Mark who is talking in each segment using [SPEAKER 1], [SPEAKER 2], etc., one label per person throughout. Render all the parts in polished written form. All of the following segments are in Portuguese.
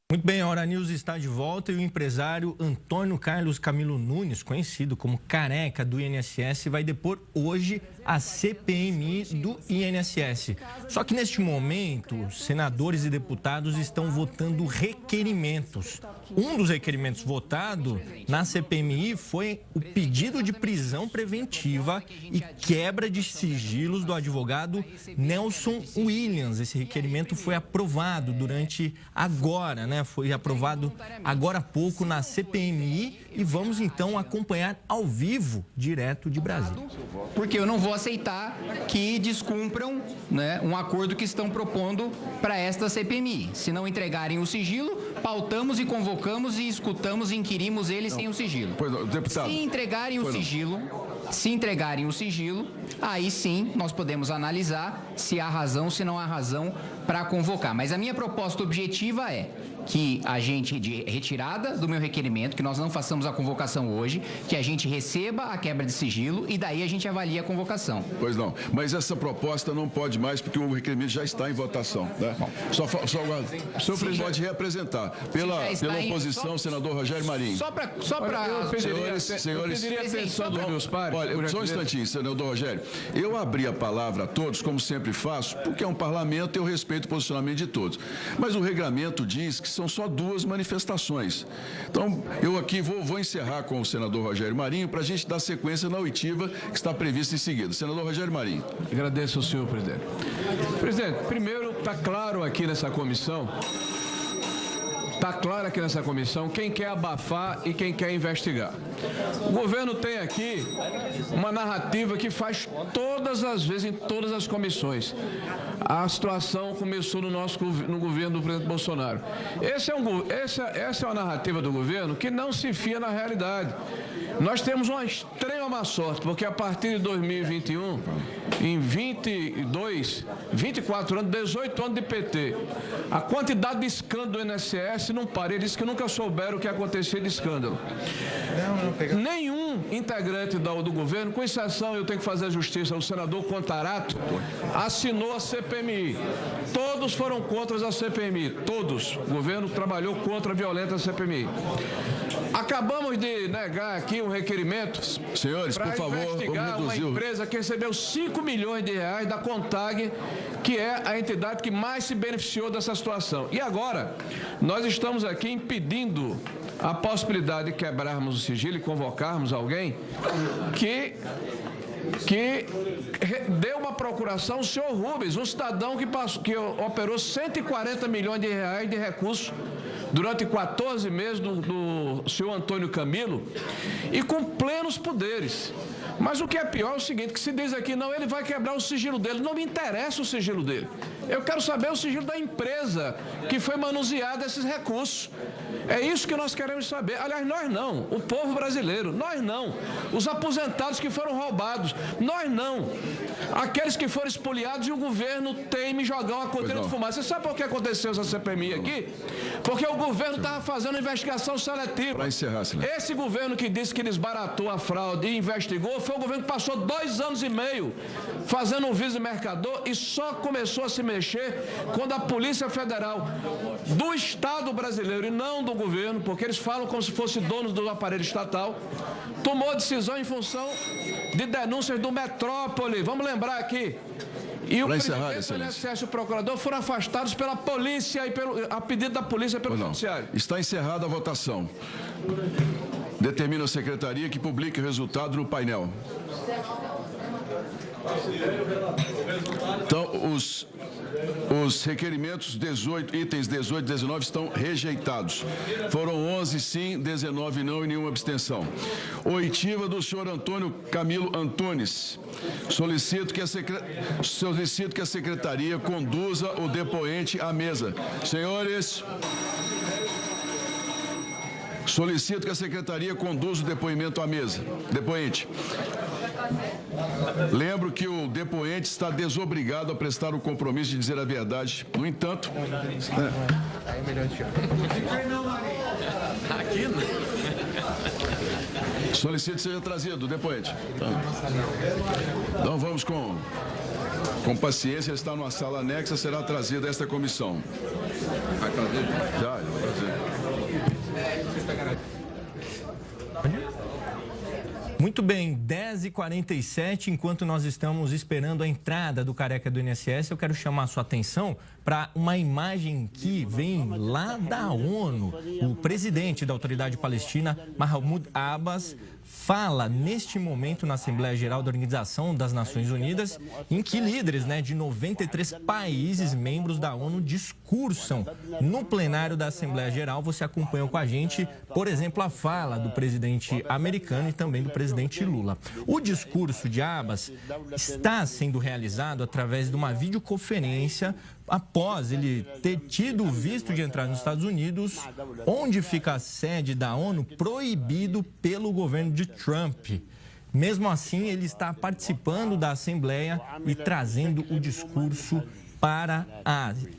[SPEAKER 1] Muito bem, a Hora News está de volta e o empresário Antônio Carlos Camilo Nunes, conhecido como Careca do INSS, vai depor hoje a CPMI do INSS. Só que neste momento, senadores e deputados estão votando requerimentos. Um dos requerimentos votado na CPMI foi o pedido de prisão preventiva e quebra de sigilos do advogado Nelson Williams. Esse requerimento foi aprovado foi aprovado agora há pouco na CPMI e vamos então acompanhar ao vivo, direto de Brasília.
[SPEAKER 2] Porque eu não vou aceitar que descumpram, um acordo que estão propondo para esta CPMI. Se não entregarem o sigilo, pautamos e convocamos e escutamos e inquirimos eles sem o sigilo.
[SPEAKER 3] Pois não, deputado.
[SPEAKER 2] Se entregarem o sigilo, aí sim nós podemos analisar se há razão, se não há razão para convocar. Mas a minha proposta objetiva é que a gente, de retirada do meu requerimento, que nós não façamos a convocação hoje, que a gente receba a quebra de sigilo e daí a gente avalia a convocação.
[SPEAKER 3] Pois não, mas essa proposta não pode mais porque o requerimento já está em votação, né? Bom, o senhor presidente pode reapresentar pela oposição, o senador Rogério Marinho.
[SPEAKER 2] Só para
[SPEAKER 3] senhores,
[SPEAKER 4] pediria atenção dos meus pares.
[SPEAKER 3] Olha, só um instantinho, senador Rogério. Eu abri a palavra a todos, como sempre faço, porque é um parlamento e eu respeito o posicionamento de todos. Mas o regulamento diz que são só 2 manifestações. Então, eu aqui vou encerrar com o senador Rogério Marinho para a gente dar sequência na oitiva que está prevista em seguida. Senador Rogério Marinho.
[SPEAKER 4] Agradeço ao senhor, presidente. Presidente, primeiro, está claro aqui nessa comissão, quem quer abafar e quem quer investigar. O governo tem aqui uma narrativa que faz todas as vezes, em todas as comissões. A situação começou no governo do presidente Bolsonaro. Essa é uma narrativa do governo que não se fia na realidade. Nós temos uma extrema má sorte, porque a partir de 2021, em 24 anos, 18 anos de PT, a quantidade de escândalo do INSS não para. Ele disse que nunca souberam o que acontecia de escândalo. Nenhum integrante do governo, com exceção, eu tenho que fazer a justiça, o senador Contarato, assinou a CPMI. Todos foram contra a CPMI, todos. O governo trabalhou contra a violenta CPMI. Acabamos de negar aqui um requerimento,
[SPEAKER 3] senhores, por favor,
[SPEAKER 4] investigar uma empresa que recebeu 5 milhões de reais da CONTAG, que é a entidade que mais se beneficiou dessa situação. E agora, nós estamos aqui impedindo a possibilidade de quebrarmos o sigilo e convocarmos alguém que deu uma procuração, o senhor Rubens, um cidadão que operou 140 milhões de reais de recursos durante 14 meses do senhor Antônio Camilo e com plenos poderes. Mas o que é pior é o seguinte, que se diz aqui, não, ele vai quebrar o sigilo dele. Não me interessa o sigilo dele. Eu quero saber o sigilo da empresa que foi manuseada esses recursos. É isso que nós queremos saber. Aliás, nós não. O povo brasileiro, nós não. Os aposentados que foram roubados, nós não. Aqueles que foram espoliados e o governo teima em jogar uma cortina de fumaça. Você sabe por que aconteceu essa CPMI aqui? Porque o governo estava fazendo uma investigação seletiva.
[SPEAKER 3] Para encerrar, senhor.
[SPEAKER 4] Esse governo que disse que desbaratou a fraude e investigou foi o governo que passou 2 anos e meio fazendo um vice-mercador e só começou a se mexer quando a Polícia Federal do Estado brasileiro e não do governo, porque eles falam como se fosse donos do aparelho estatal, tomou decisão em função de denúncias do Metrópole. Vamos lembrar aqui. E o presidente do INSS e o procurador foram afastados pela polícia e a pedido da polícia pelo judiciário.
[SPEAKER 3] Está encerrada a votação. Determina a secretaria que publique o resultado no painel. Então, os requerimentos 18, itens 18 e 19 estão rejeitados. Foram 11 sim, 19 não e nenhuma abstenção. Oitiva do senhor Antônio Camilo Antunes. Solicito que a secretaria conduza o depoente à mesa. Senhores... Solicito que a secretaria conduza o depoimento à mesa. Depoente. Lembro que o depoente está desobrigado a prestar o compromisso de dizer a verdade. No entanto... Solicito que seja trazido o depoente. Então vamos com paciência. Ele está numa sala anexa, será trazido a esta comissão. Vai trazer? Já, vai trazer.
[SPEAKER 1] Muito bem, 10h47, enquanto nós estamos esperando a entrada do careca do INSS, eu quero chamar a sua atenção para uma imagem que vem lá da ONU. O presidente da Autoridade Palestina, Mahmoud Abbas, fala neste momento na Assembleia Geral da Organização das Nações Unidas, em que líderes de 93 países membros da ONU discursam. No plenário da Assembleia Geral, você acompanhou com a gente, por exemplo, a fala do presidente americano e também do presidente Lula. O discurso de Abbas está sendo realizado através de uma videoconferência após ele ter tido o visto de entrar nos Estados Unidos, onde fica a sede da ONU, proibido pelo governo de Trump. Mesmo assim, ele está participando da Assembleia e trazendo o discurso para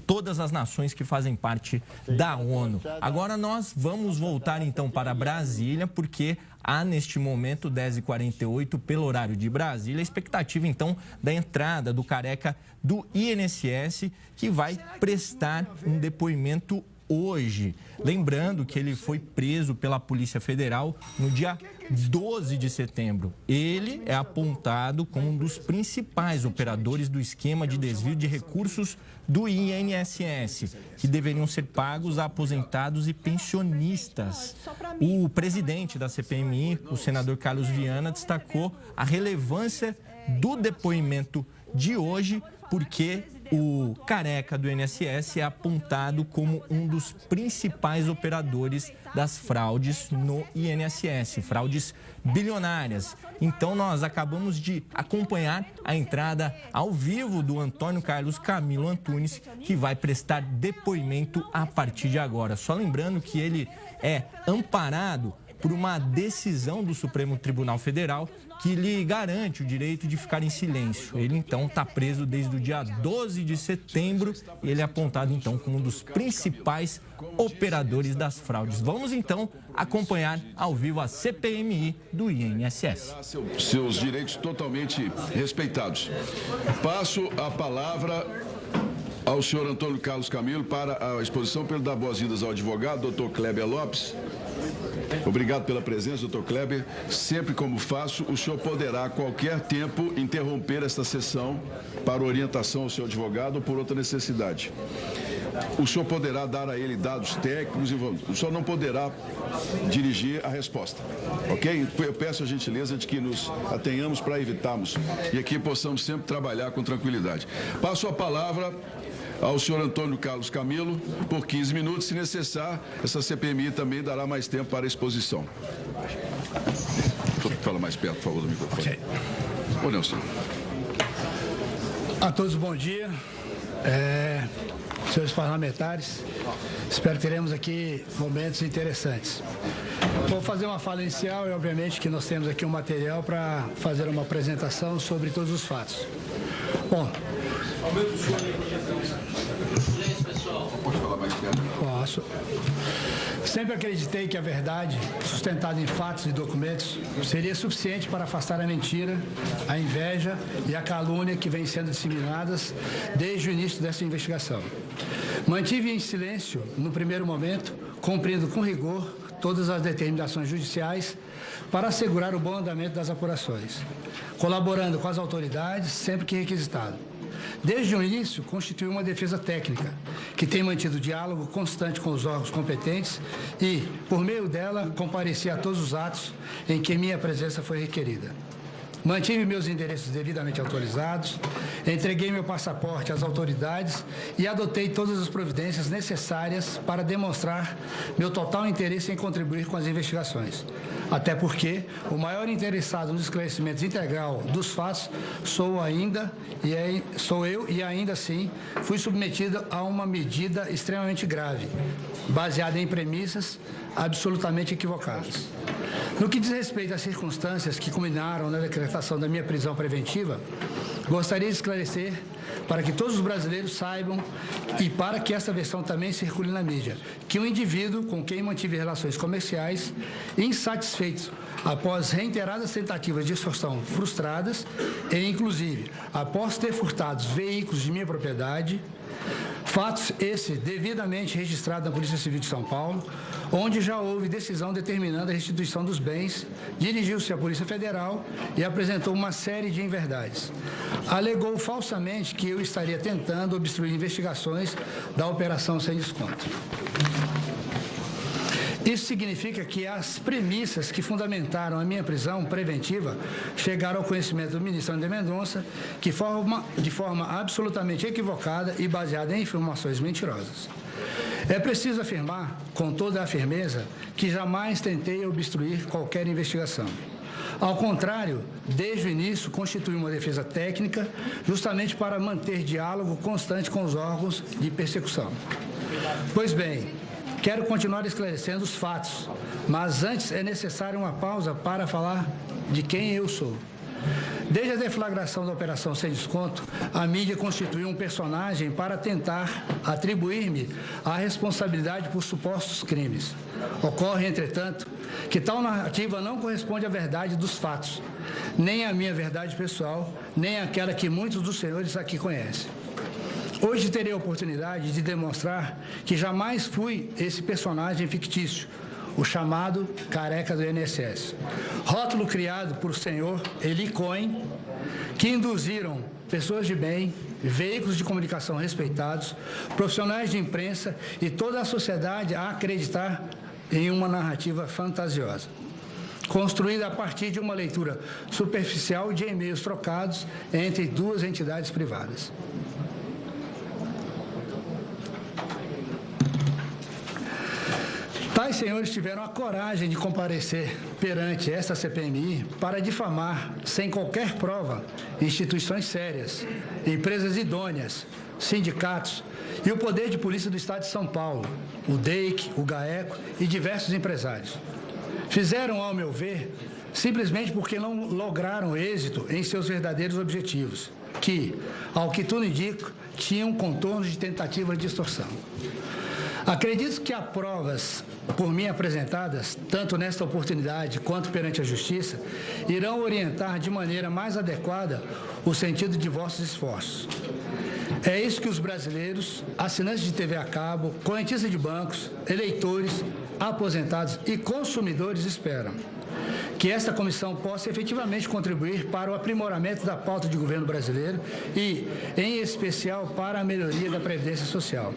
[SPEAKER 1] todas as nações que fazem parte da ONU. Agora nós vamos voltar então para Brasília, porque há neste momento, 10h48, pelo horário de Brasília, a expectativa então da entrada do careca do INSS, que vai prestar um depoimento hoje. Lembrando que ele foi preso pela Polícia Federal no dia 12 de setembro. Ele é apontado como um dos principais operadores do esquema de desvio de recursos do INSS, que deveriam ser pagos a aposentados e pensionistas. O presidente da CPMI, o senador Carlos Viana, destacou a relevância do depoimento de hoje, porque o careca do INSS é apontado como um dos principais operadores das fraudes no INSS, fraudes bilionárias. Então, nós acabamos de acompanhar a entrada ao vivo do Antônio Carlos Camilo Antunes, que vai prestar depoimento a partir de agora. Só lembrando que ele é amparado por uma decisão do Supremo Tribunal Federal que lhe garante o direito de ficar em silêncio. Ele, então, está preso desde o dia 12 de setembro e ele é apontado, então, como um dos principais operadores das fraudes. Vamos, então, acompanhar ao vivo a CPMI do INSS.
[SPEAKER 3] Seus direitos totalmente respeitados. Passo a palavra ao senhor Antônio Carlos Camilo para a exposição, para ele dar boas-vindas ao advogado, doutor Kleber Lopes. Obrigado pela presença, doutor Kleber. Sempre como faço, o senhor poderá a qualquer tempo interromper esta sessão para orientação ao seu advogado ou por outra necessidade. O senhor poderá dar a ele dados técnicos, o senhor não poderá dirigir a resposta, ok? Eu peço a gentileza de que nos atenhamos para evitarmos e aqui possamos sempre trabalhar com tranquilidade. Passo a palavra ao senhor Antônio Carlos Camilo por 15 minutos. Se necessário, essa CPMI também dará mais tempo para a exposição. Fala mais perto, por favor, do microfone.
[SPEAKER 5] Ok.
[SPEAKER 3] Ô, Nelson.
[SPEAKER 5] A todos, bom dia. Senhores parlamentares, espero que teremos aqui momentos interessantes. Vou fazer uma fala inicial e, obviamente, que nós temos aqui um material para fazer uma apresentação sobre todos os fatos. Bom,
[SPEAKER 3] Pode falar mais perto?
[SPEAKER 5] posso. Sempre acreditei que a verdade, sustentada em fatos e documentos, seria suficiente para afastar a mentira, a inveja e a calúnia que vêm sendo disseminadas desde o início dessa investigação. Mantive em silêncio, no primeiro momento, cumprindo com rigor todas as determinações judiciais para assegurar o bom andamento das apurações, colaborando com as autoridades sempre que requisitado. Desde o início, constituiu uma defesa técnica, que tem mantido diálogo constante com os órgãos competentes e, por meio dela, compareci a todos os atos em que minha presença foi requerida. Mantive meus endereços devidamente autorizados, entreguei meu passaporte às autoridades e adotei todas as providências necessárias para demonstrar meu total interesse em contribuir com as investigações. Até porque o maior interessado no esclarecimento integral dos fatos sou eu e ainda assim fui submetido a uma medida extremamente grave, baseada em premissas absolutamente equivocadas. No que diz respeito às circunstâncias que culminaram na decretação da minha prisão preventiva, gostaria de esclarecer para que todos os brasileiros saibam e para que essa versão também circule na mídia, que um indivíduo com quem mantive relações comerciais, insatisfeito após reiteradas tentativas de extorsão frustradas e, inclusive, após ter furtado veículos de minha propriedade, Fatos esse devidamente registrado na Polícia Civil de São Paulo, onde já houve decisão determinando a restituição dos bens, dirigiu-se à Polícia Federal e apresentou uma série de inverdades. Alegou falsamente que eu estaria tentando obstruir investigações da Operação Sem Desconto. Isso significa que as premissas que fundamentaram a minha prisão preventiva chegaram ao conhecimento do ministro André Mendonça de forma absolutamente equivocada e baseada em informações mentirosas. É preciso afirmar, com toda a firmeza, que jamais tentei obstruir qualquer investigação. Ao contrário, desde o início, constituí uma defesa técnica justamente para manter diálogo constante com os órgãos de persecução. Pois bem, quero continuar esclarecendo os fatos, mas antes é necessária uma pausa para falar de quem eu sou. Desde a deflagração da Operação Sem Desconto, a mídia constituiu um personagem para tentar atribuir-me a responsabilidade por supostos crimes. Ocorre, entretanto, que tal narrativa não corresponde à verdade dos fatos, nem à minha verdade pessoal, nem àquela que muitos dos senhores aqui conhecem. Hoje terei a oportunidade de demonstrar que jamais fui esse personagem fictício, o chamado careca do INSS. Rótulo criado por senhor Eli Cohen, que induziram pessoas de bem, veículos de comunicação respeitados, profissionais de imprensa e toda a sociedade a acreditar em uma narrativa fantasiosa, construída a partir de uma leitura superficial de e-mails trocados entre duas entidades privadas. Tais senhores tiveram a coragem de comparecer perante esta CPMI para difamar, sem qualquer prova, instituições sérias, empresas idôneas, sindicatos e o Poder de Polícia do Estado de São Paulo, o DEIC, o GAECO e diversos empresários. Fizeram, ao meu ver, simplesmente porque não lograram êxito em seus verdadeiros objetivos, que, ao que tudo indica, tinham contornos de tentativa de extorsão. Acredito que há provas por mim apresentadas, tanto nesta oportunidade quanto perante a Justiça, irão orientar de maneira mais adequada o sentido de vossos esforços. É isso que os brasileiros, assinantes de TV a cabo, correntistas de bancos, eleitores, aposentados e consumidores esperam. Que esta comissão possa efetivamente contribuir para o aprimoramento da pauta de governo brasileiro e, em especial, para a melhoria da Previdência Social.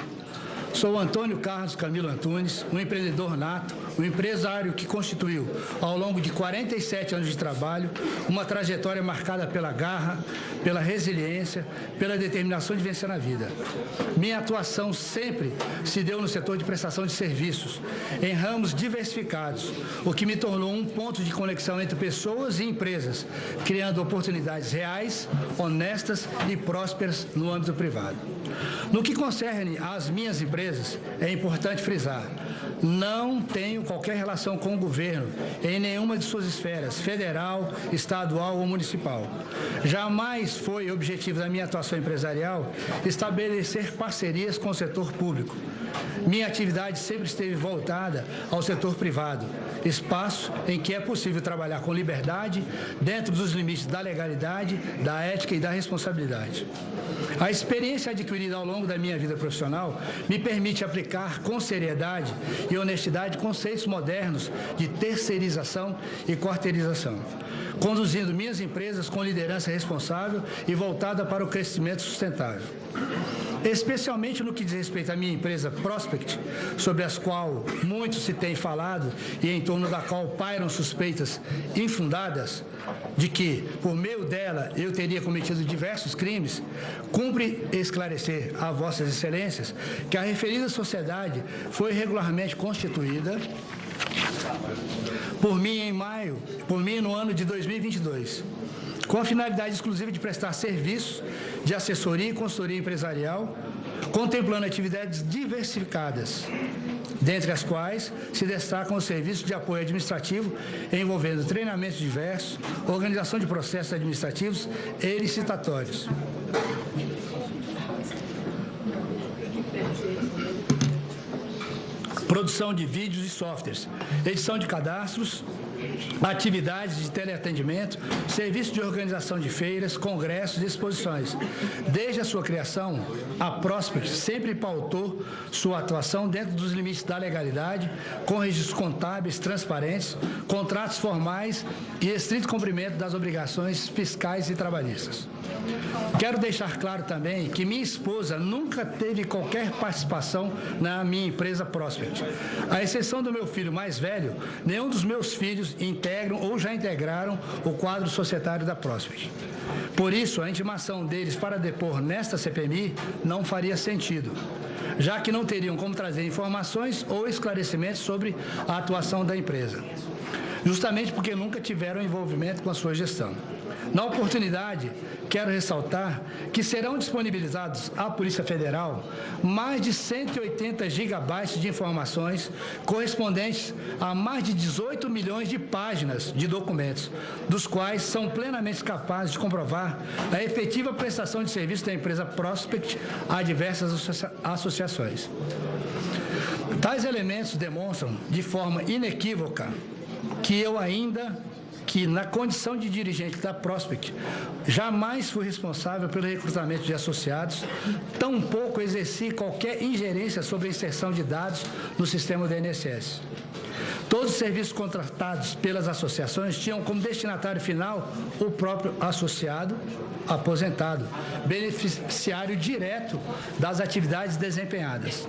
[SPEAKER 5] Sou Antônio Carlos Camilo Antunes, um empreendedor nato, um empresário que constituiu, ao longo de 47 anos de trabalho, uma trajetória marcada pela garra, pela resiliência, pela determinação de vencer na vida. Minha atuação sempre se deu no setor de prestação de serviços, em ramos diversificados, o que me tornou um ponto de conexão entre pessoas e empresas, criando oportunidades reais, honestas e prósperas no âmbito privado. No que concerne às minhas empresas, é importante frisar, não tenho qualquer relação com o governo em nenhuma de suas esferas, federal, estadual ou municipal. Jamais foi objetivo da minha atuação empresarial estabelecer parcerias com o setor público. Minha atividade sempre esteve voltada ao setor privado, espaço em que é possível trabalhar com liberdade, dentro dos limites da legalidade, da ética e da responsabilidade. A experiência adquirida ao longo da minha vida profissional me permite aplicar com seriedade e honestidade conceitos modernos de terceirização e quarteirização, conduzindo minhas empresas com liderança responsável e voltada para o crescimento sustentável. Especialmente no que diz respeito à minha empresa Prospect, sobre as qual muito se tem falado e em torno da qual pairam suspeitas infundadas de que, por meio dela, eu teria cometido diversos crimes, cumpre esclarecer a vossas excelências que a referida sociedade foi regularmente constituída por mim no ano de 2022, com a finalidade exclusiva de prestar serviços de assessoria e consultoria empresarial, contemplando atividades diversificadas, dentre as quais se destacam os serviços de apoio administrativo envolvendo treinamentos diversos, organização de processos administrativos e licitatórios. produção de vídeos e softwares, edição de cadastros, atividades de teleatendimento, serviço de organização de feiras, congressos e exposições. Desde a sua criação, a Prospect sempre pautou sua atuação dentro dos limites da legalidade, com registros contábeis transparentes, contratos formais e estrito cumprimento das obrigações fiscais e trabalhistas. Quero deixar claro também que minha esposa nunca teve qualquer participação na minha empresa Prospect. À exceção do meu filho mais velho, nenhum dos meus filhos integram ou já integraram o quadro societário da Prospect. Por isso, a intimação deles para depor nesta CPMI não faria sentido, já que não teriam como trazer informações ou esclarecimentos sobre a atuação da empresa, justamente porque nunca tiveram envolvimento com a sua gestão. Na oportunidade, quero ressaltar que serão disponibilizados à Polícia Federal mais de 180 gigabytes de informações correspondentes a mais de 18 milhões de páginas de documentos, dos quais são plenamente capazes de comprovar a efetiva prestação de serviço da empresa Prospect a diversas associações. Tais elementos demonstram de forma inequívoca que na condição de dirigente da Prospect, jamais fui responsável pelo recrutamento de associados, tampouco exerci qualquer ingerência sobre a inserção de dados no sistema do INSS. Todos os serviços contratados pelas associações tinham como destinatário final o próprio associado aposentado, beneficiário direto das atividades desempenhadas.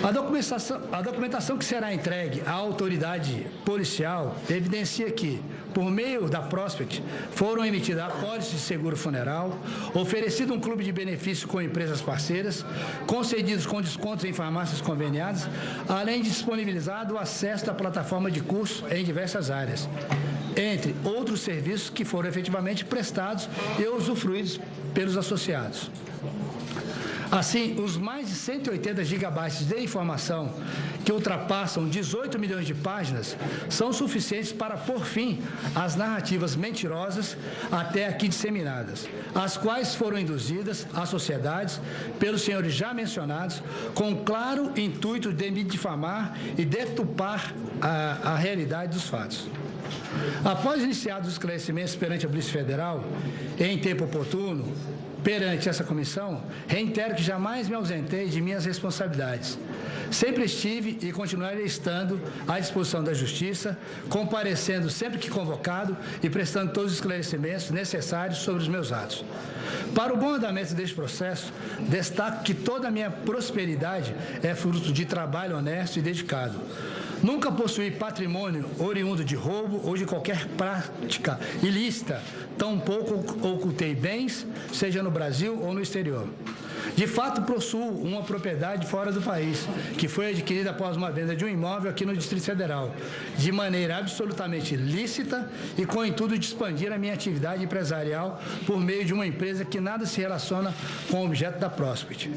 [SPEAKER 5] A documentação que será entregue à autoridade policial evidencia que, por meio da Prospect, foram emitidas apólices de seguro funeral, oferecido um clube de benefício com empresas parceiras, concedidos com descontos em farmácias conveniadas, além de disponibilizado o acesso à plataforma de curso em diversas áreas, entre outros serviços que foram efetivamente prestados e usufruídos pelos associados. Assim, os mais de 180 gigabytes de informação, que ultrapassam 18 milhões de páginas, são suficientes para pôr fim às narrativas mentirosas até aqui disseminadas, as quais foram induzidas às sociedades pelos senhores já mencionados, com claro intuito de me difamar e deturpar a realidade dos fatos. Após iniciados os esclarecimentos perante a Polícia Federal, em tempo oportuno, perante essa comissão, reitero que jamais me ausentei de minhas responsabilidades. Sempre estive e continuarei estando à disposição da Justiça, comparecendo sempre que convocado e prestando todos os esclarecimentos necessários sobre os meus atos. Para o bom andamento deste processo, destaco que toda a minha prosperidade é fruto de trabalho honesto e dedicado. Nunca possuí patrimônio oriundo de roubo ou de qualquer prática ilícita, tampouco ocultei bens, seja no Brasil ou no exterior. De fato, possuo uma propriedade fora do país, que foi adquirida após uma venda de um imóvel aqui no Distrito Federal, de maneira absolutamente lícita e com o intuito de expandir a minha atividade empresarial por meio de uma empresa que nada se relaciona com o objeto da Prospect.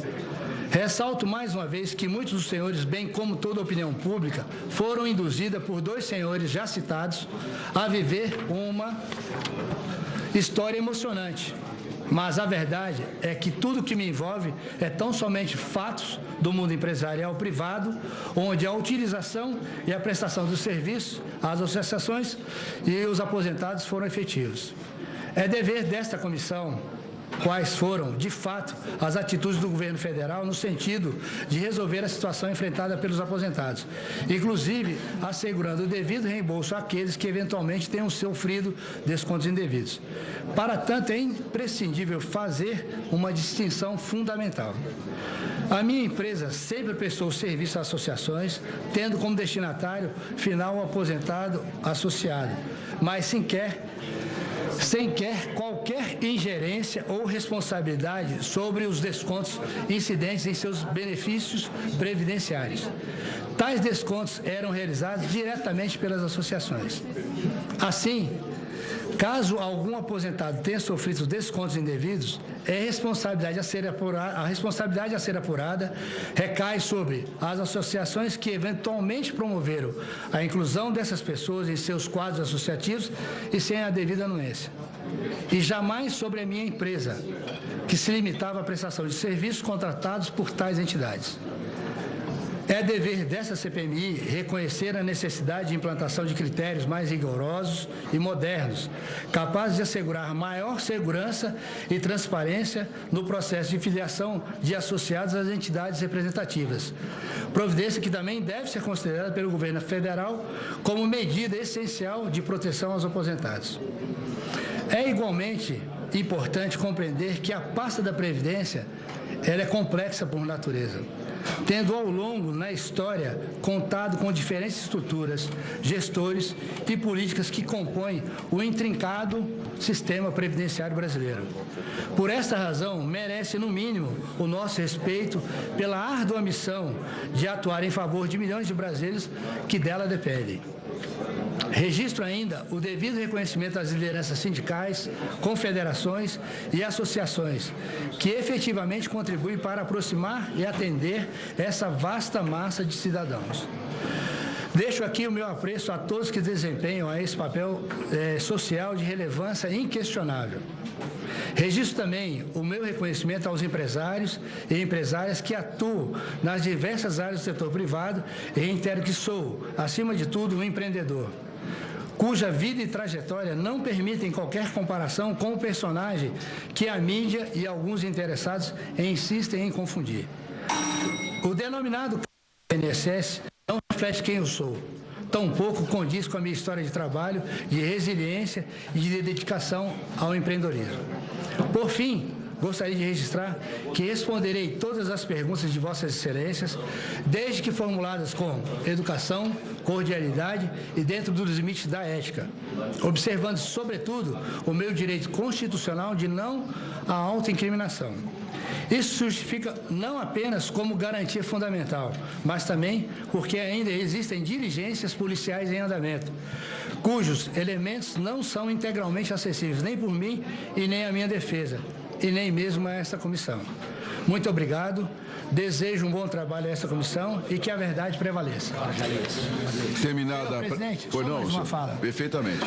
[SPEAKER 5] Ressalto mais uma vez que muitos dos senhores, bem como toda a opinião pública, foram induzidas por dois senhores já citados a viver uma história emocionante. Mas a verdade é que tudo que me envolve é tão somente fatos do mundo empresarial privado, onde a utilização e a prestação dos serviços às associações e os aposentados foram efetivos. É dever desta comissão quais foram, de fato, as atitudes do governo federal no sentido de resolver a situação enfrentada pelos aposentados, inclusive assegurando o devido reembolso àqueles que eventualmente tenham sofrido descontos indevidos. Para tanto, é imprescindível fazer uma distinção fundamental. A minha empresa sempre prestou serviço às associações, tendo como destinatário final o aposentado associado, mas sem qualquer ingerência ou responsabilidade sobre os descontos incidentes em seus benefícios previdenciários. Tais descontos eram realizados diretamente pelas associações. Assim, caso algum aposentado tenha sofrido descontos indevidos, a responsabilidade a ser apurada recai sobre as associações que eventualmente promoveram a inclusão dessas pessoas em seus quadros associativos e sem a devida anuência. E jamais sobre a minha empresa, que se limitava à prestação de serviços contratados por tais entidades. É dever dessa CPMI reconhecer a necessidade de implantação de critérios mais rigorosos e modernos, capazes de assegurar maior segurança e transparência no processo de filiação de associados às entidades representativas. Providência que também deve ser considerada pelo governo federal como medida essencial de proteção aos aposentados. É igualmente importante compreender que a pasta da Previdência ela é complexa por natureza, tendo ao longo na história contado com diferentes estruturas, gestores e políticas que compõem o intrincado sistema previdenciário brasileiro. Por esta razão, merece, no mínimo, o nosso respeito pela árdua missão de atuar em favor de milhões de brasileiros que dela dependem. Registro ainda o devido reconhecimento às lideranças sindicais, confederações e associações, que efetivamente contribuem para aproximar e atender essa vasta massa de cidadãos. Deixo aqui o meu apreço a todos que desempenham esse papel social de relevância inquestionável. Registro também o meu reconhecimento aos empresários e empresárias que atuam nas diversas áreas do setor privado e reitero que sou, acima de tudo, um empreendedor, cuja vida e trajetória não permitem qualquer comparação com o personagem que a mídia e alguns interessados insistem em confundir. O denominado INSS não reflete quem eu sou, tampouco condiz com a minha história de trabalho, de resiliência e de dedicação ao empreendedorismo. Por fim, gostaria de registrar que responderei todas as perguntas de Vossas Excelências, desde que formuladas com educação, cordialidade e dentro dos limites da ética, observando, sobretudo, o meu direito constitucional de não à autoincriminação. Isso justifica não apenas como garantia fundamental, mas também porque ainda existem diligências policiais em andamento, cujos elementos não são integralmente acessíveis nem por mim e nem a minha defesa, e nem mesmo a esta comissão. Muito obrigado. Desejo um bom trabalho a essa comissão e que a verdade prevaleça.
[SPEAKER 3] Terminada.
[SPEAKER 5] Presidente,
[SPEAKER 3] Pois não,
[SPEAKER 5] uma fala.
[SPEAKER 3] Perfeitamente.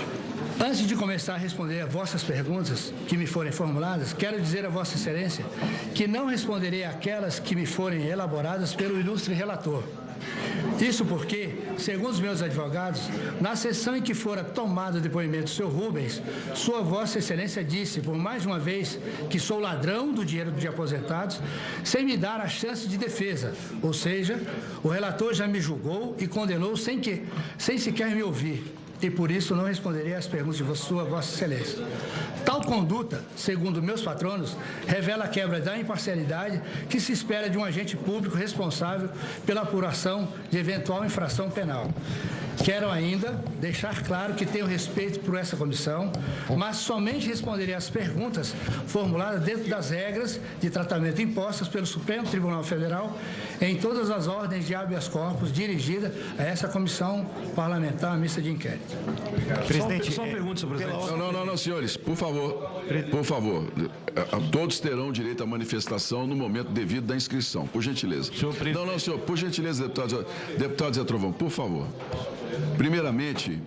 [SPEAKER 5] Antes de começar a responder a vossas perguntas que me forem formuladas, quero dizer a Vossa Excelência que não responderei aquelas que me forem elaboradas pelo ilustre relator. Isso porque, segundo os meus advogados, na sessão em que fora tomado o depoimento do senhor Rubens, sua Vossa Excelência disse, por mais uma vez, que sou ladrão do dinheiro de aposentados, sem me dar a chance de defesa. Ou seja, o relator já me julgou e condenou sem sequer me ouvir. E por isso não responderei às perguntas de sua Vossa Excelência. Tal conduta, segundo meus patronos, revela a quebra da imparcialidade que se espera de um agente público responsável pela apuração de eventual infração penal. Quero ainda deixar claro que tenho respeito por essa comissão, mas somente responderei às perguntas formuladas dentro das regras de tratamento impostas pelo Supremo Tribunal Federal em todas as ordens de habeas corpus dirigida a essa comissão parlamentar mista de inquérito.
[SPEAKER 6] Presidente,
[SPEAKER 4] só uma pergunta, senhor presidente.
[SPEAKER 3] Não, senhores, por favor. Todos terão direito à manifestação no momento devido da inscrição, por gentileza. Não, senhor, por gentileza, deputado Zé Trovão, por favor. Primeiramente,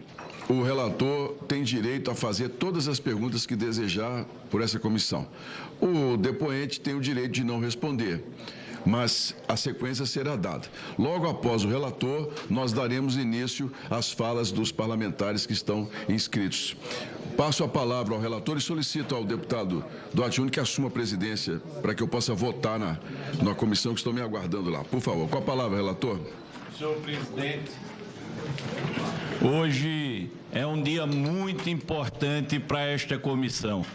[SPEAKER 3] o relator tem direito a fazer todas as perguntas que desejar por essa comissão. O depoente tem o direito de não responder, mas a sequência será dada. Logo após o relator, nós daremos início às falas dos parlamentares que estão inscritos. Passo a palavra ao relator e solicito ao deputado Duarte Júnior que assuma a presidência para que eu possa votar na comissão que estou me aguardando lá. Por favor, com a palavra, relator.
[SPEAKER 6] Senhor presidente, hoje é um dia muito importante para esta comissão.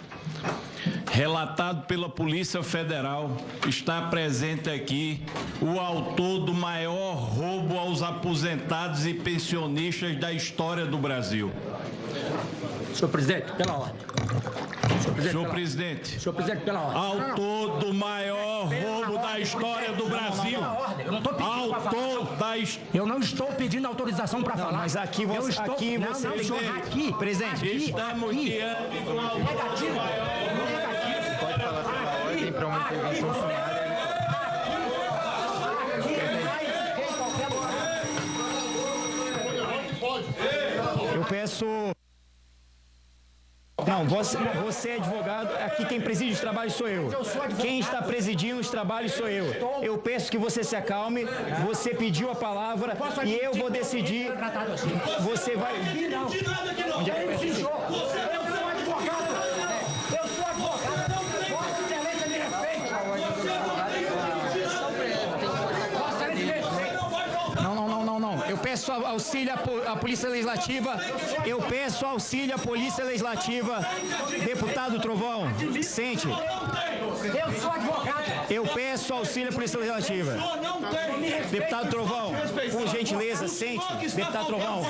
[SPEAKER 6] Relatado pela Polícia Federal, está presente aqui o autor do maior roubo aos aposentados e pensionistas da história do Brasil.
[SPEAKER 7] Senhor presidente, pela ordem.
[SPEAKER 6] Senhor presidente,
[SPEAKER 7] Pela ordem.
[SPEAKER 6] autor do maior roubo da história do Brasil.
[SPEAKER 7] Eu não estou pedindo autorização para falar.
[SPEAKER 8] Mas aqui você...
[SPEAKER 6] Presidente, estamos diante de um autor do maior...
[SPEAKER 8] Pode falar pela ordem para uma intervenção sumária. Eu peço...
[SPEAKER 9] Não, você é advogado, aqui quem preside os trabalhos sou eu. Quem está presidindo os trabalhos sou eu. Eu peço que você se acalme, você pediu a palavra e eu vou decidir. Você vai... Onde é que eu preciso? Eu peço auxílio à Polícia Legislativa. Eu peço auxílio à Polícia Legislativa. Deputado Trovão, sente.
[SPEAKER 7] Eu sou advogado.
[SPEAKER 9] Eu peço auxílio à Polícia Legislativa. Deputado Trovão, por gentileza, sente. Deputado Trovão.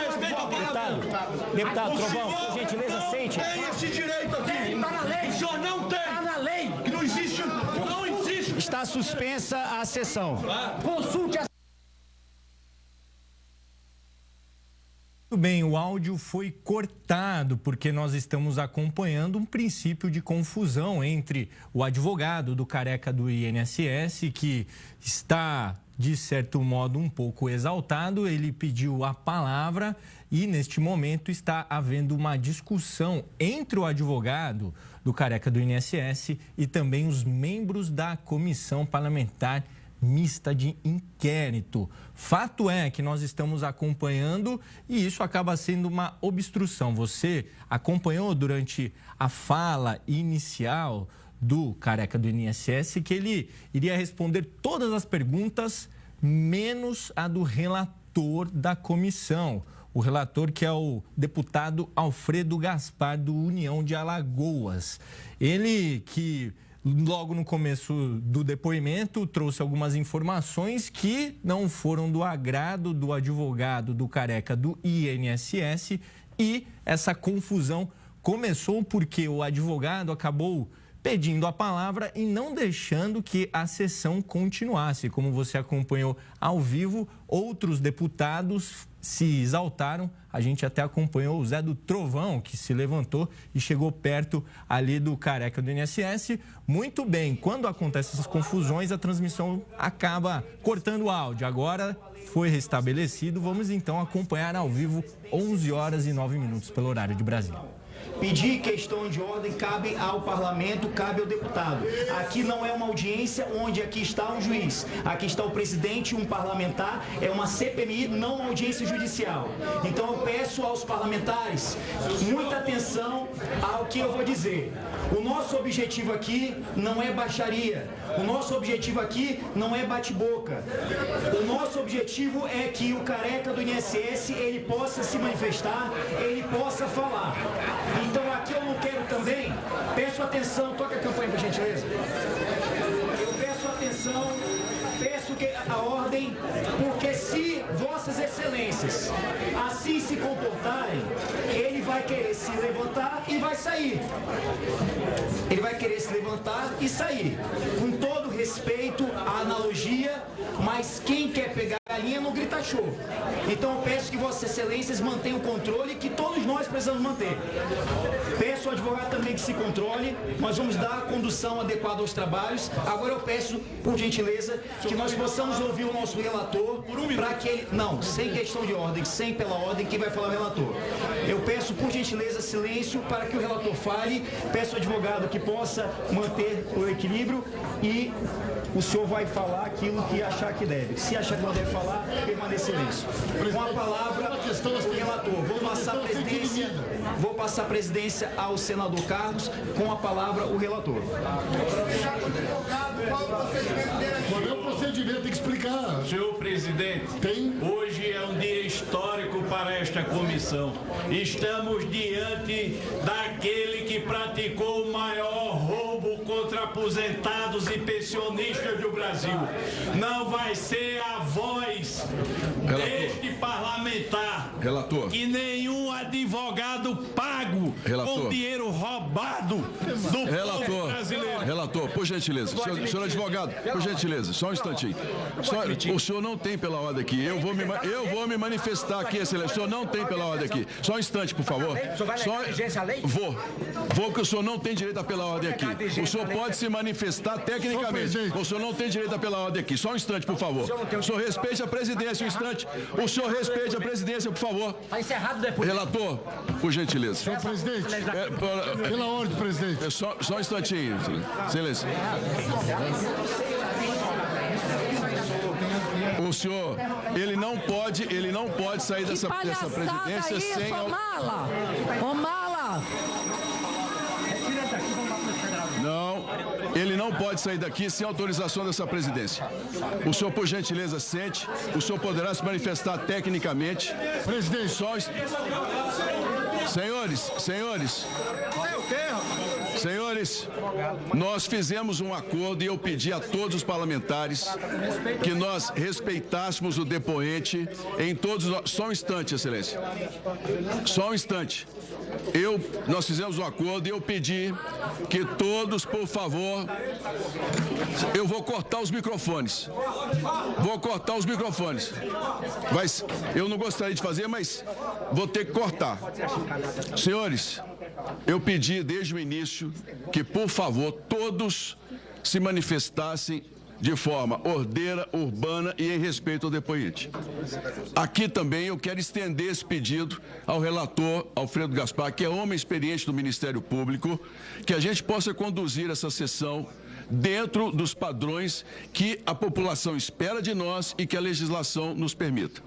[SPEAKER 9] Deputado Trovão, por gentileza, sente.
[SPEAKER 10] Tem esse direito aqui.
[SPEAKER 7] Está na lei.
[SPEAKER 10] O senhor não tem.
[SPEAKER 7] Está na lei.
[SPEAKER 10] Não existe. Não existe.
[SPEAKER 9] Está suspensa a sessão.
[SPEAKER 7] Consulte a...
[SPEAKER 1] Muito bem, o áudio foi cortado porque nós estamos acompanhando um princípio de confusão entre o advogado do careca do INSS, que está, de certo modo, um pouco exaltado. Ele pediu a palavra e, neste momento, está havendo uma discussão entre o advogado do careca do INSS e também os membros da comissão parlamentar mista de inquérito. Fato é que nós estamos acompanhando e isso acaba sendo uma obstrução. Você acompanhou durante a fala inicial do careca do INSS que ele iria responder todas as perguntas, menos a do relator da comissão. O relator, que é o deputado Alfredo Gaspar, do União de Alagoas. Ele que... logo no começo do depoimento, trouxe algumas informações que não foram do agrado do advogado do careca do INSS e essa confusão começou porque o advogado acabou pedindo a palavra e não deixando que a sessão continuasse. Como você acompanhou ao vivo, outros deputados se exaltaram. A gente até acompanhou o Zé do Trovão, que se levantou e chegou perto ali do careca do INSS. Muito bem, quando acontecem essas confusões, a transmissão acaba cortando o áudio. Agora foi restabelecido. Vamos então acompanhar ao vivo, 11h09 pelo horário de Brasília.
[SPEAKER 9] Pedir questão de ordem cabe ao parlamento, cabe ao deputado. Aqui não é uma audiência onde aqui está um juiz, aqui está o presidente, um parlamentar, é uma CPMI, não uma audiência judicial. Então eu peço aos parlamentares muita atenção ao que eu vou dizer. O nosso objetivo aqui não é baixaria, o nosso objetivo aqui não é bate-boca. O nosso objetivo é que o careca do INSS, ele possa se manifestar, ele possa falar. Então aqui eu não quero também, peço atenção, toca a campanha por gentileza. Eu peço atenção, peço que a ordem, porque se vossas excelências assim se comportarem, ele vai querer se levantar e vai sair. Ele vai querer se levantar e sair. Com todo respeito à analogia, mas quem quer pegar a linha não grita show. Então eu peço que vossas excelências mantenham o controle que todos nós precisamos manter. Peço ao advogado também que se controle, nós vamos dar a condução adequada aos trabalhos. Agora eu peço, por gentileza, que nós possamos ouvir o nosso relator para que ele... Não, sem questão de ordem, sem pela ordem, quem vai falar é o relator. Eu peço, por gentileza, silêncio para que o relator fale. Peço ao advogado que possa manter o equilíbrio e o senhor vai falar aquilo que achar que deve. Se achar que não deve falar, permaneça silêncio. Com a palavra, o relator. Vou passar a presidência ao senador Carlos. Com a palavra, o relator.
[SPEAKER 11] Qual é o procedimento? Tem que explicar.
[SPEAKER 6] Senhor presidente, hoje é um dia histórico para esta comissão. Estamos diante daquele que praticou o maior roubo contra aposentados e pensionistas do Brasil. Não vai ser a voz deste parlamentar que nenhum advogado pago com dinheiro roubado do povo brasileiro.
[SPEAKER 3] Relator, por gentileza. Senhor advogado, por gentileza, só um instantinho. O senhor não tem pela ordem aqui. Eu vou me manifestar aqui, excelência. O senhor não tem pela ordem aqui. Só um instante, por favor. Vou, que o senhor não tem direito a pela ordem aqui. O senhor pode se manifestar tecnicamente. O senhor não tem direito a pela ordem aqui. Só um instante, por favor. O senhor respeite a presidência, um instante. O senhor respeite a presidência, por favor.
[SPEAKER 7] Está encerrado, deputado.
[SPEAKER 3] Relator, por gentileza.
[SPEAKER 11] Presidente, pela ordem, presidente.
[SPEAKER 3] Só um instantinho. Silêncio. O senhor, ele não pode sair dessa presidência sem...
[SPEAKER 7] Mala! Ô, mala!
[SPEAKER 3] Não, ele não pode sair daqui sem autorização dessa presidência. O senhor, por gentileza, sente. O senhor poderá se manifestar tecnicamente.
[SPEAKER 11] Presidente,
[SPEAKER 3] Senhores, nós fizemos um acordo e eu pedi a todos os parlamentares que nós respeitássemos o depoente em todos os... Só um instante, Excelência. Só um instante. Nós fizemos um acordo e eu pedi que todos, por favor... Eu vou cortar os microfones. Mas eu não gostaria de fazer, mas vou ter que cortar. Senhores, eu pedi desde o início que, por favor, todos se manifestassem de forma ordeira, urbana e em respeito ao depoente. Aqui também eu quero estender esse pedido ao relator Alfredo Gaspar, que é homem experiente do Ministério Público, que a gente possa conduzir essa sessão dentro dos padrões que a população espera de nós e que a legislação nos permita.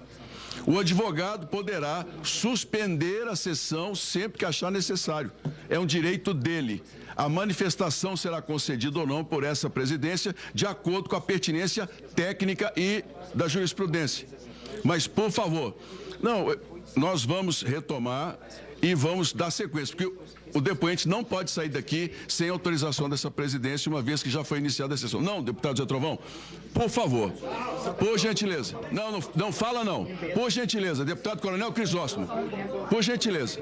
[SPEAKER 3] O advogado poderá suspender a sessão sempre que achar necessário. É um direito dele. A manifestação será concedida ou não por essa presidência, de acordo com a pertinência técnica e da jurisprudência. Mas, por favor, nós vamos retomar e vamos dar sequência, porque o depoente não pode sair daqui sem autorização dessa presidência, uma vez que já foi iniciada a sessão. Não, deputado Zé Trovão, por favor, por gentileza. Não fala não. Por gentileza, deputado Coronel Crisóstomo, por gentileza.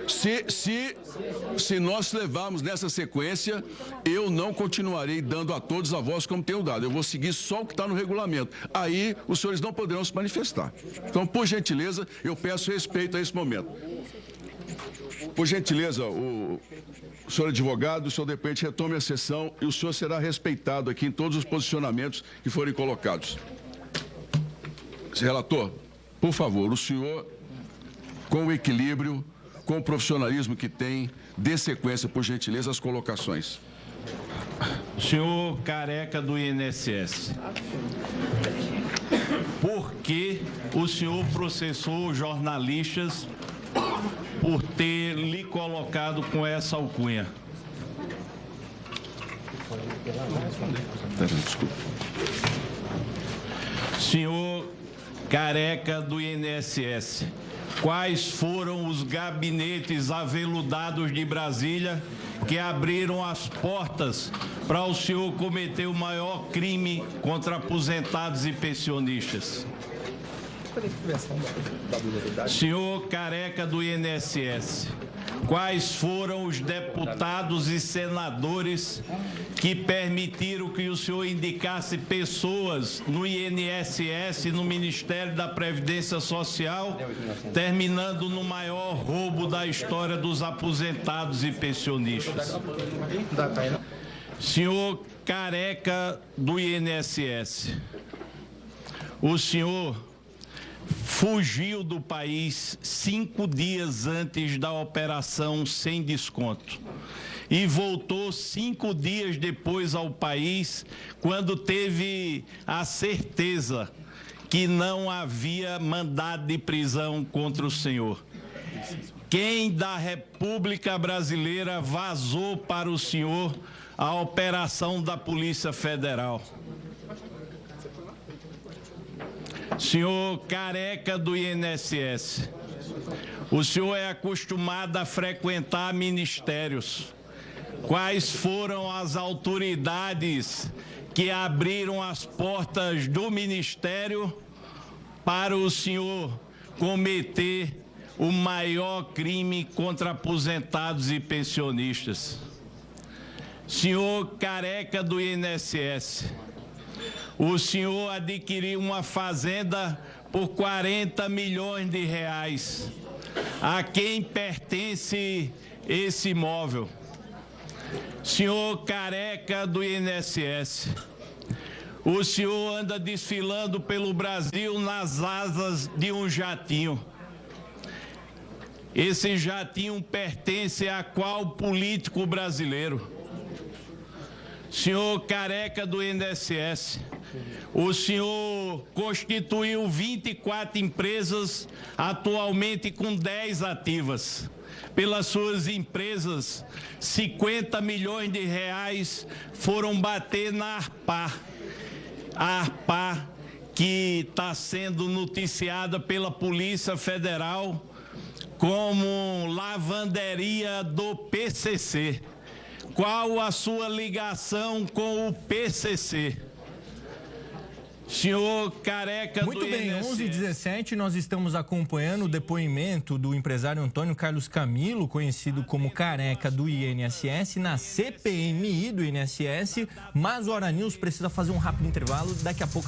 [SPEAKER 3] Se nós levarmos nessa sequência, eu não continuarei dando a todos a voz como tenho dado. Eu vou seguir só o que está no regulamento. Aí os senhores não poderão se manifestar. Então, por gentileza, eu peço respeito a esse momento. Por gentileza, o senhor advogado, o senhor depoente retome a sessão e o senhor será respeitado aqui em todos os posicionamentos que forem colocados. Relator, por favor, o senhor, com o equilíbrio, com o profissionalismo que tem, dê sequência, por gentileza, às colocações.
[SPEAKER 6] Senhor Careca do INSS, por que o senhor processou jornalistas por ter lhe colocado com essa alcunha? Senhor Careca do INSS, quais foram os gabinetes aveludados de Brasília que abriram as portas para o senhor cometer o maior crime contra aposentados e pensionistas? Senhor Careca do INSS, quais foram os deputados e senadores que permitiram que o senhor indicasse pessoas no INSS e no Ministério da Previdência Social, terminando no maior roubo da história dos aposentados e pensionistas? Senhor Careca do INSS, o senhor fugiu do país 5 dias antes da operação sem desconto e voltou 5 dias depois ao país, quando teve a certeza que não havia mandado de prisão contra o senhor. Quem da República Brasileira vazou para o senhor a operação da Polícia Federal? Senhor Careca do INSS, o senhor é acostumado a frequentar ministérios. Quais foram as autoridades que abriram as portas do ministério para o senhor cometer o maior crime contra aposentados e pensionistas? Senhor Careca do INSS, o senhor adquiriu uma fazenda por 40 milhões de reais. A quem pertence esse imóvel? Senhor Careca do INSS, o senhor anda desfilando pelo Brasil nas asas de um jatinho. Esse jatinho pertence a qual político brasileiro? Senhor Careca do INSS, o senhor constituiu 24 empresas, atualmente com 10 ativas. Pelas suas empresas, 50 milhões de reais foram bater na Arpar. A Arpar, que está sendo noticiada pela Polícia Federal como lavanderia do PCC. Qual a sua ligação com o PCC? Senhor Careca do INSS.
[SPEAKER 1] Muito bem, 11h17, nós estamos acompanhando o depoimento do empresário Antônio Carlos Camilo, conhecido como Careca do INSS, na CPMI do INSS, mas o Hora News precisa fazer um rápido intervalo, daqui a pouco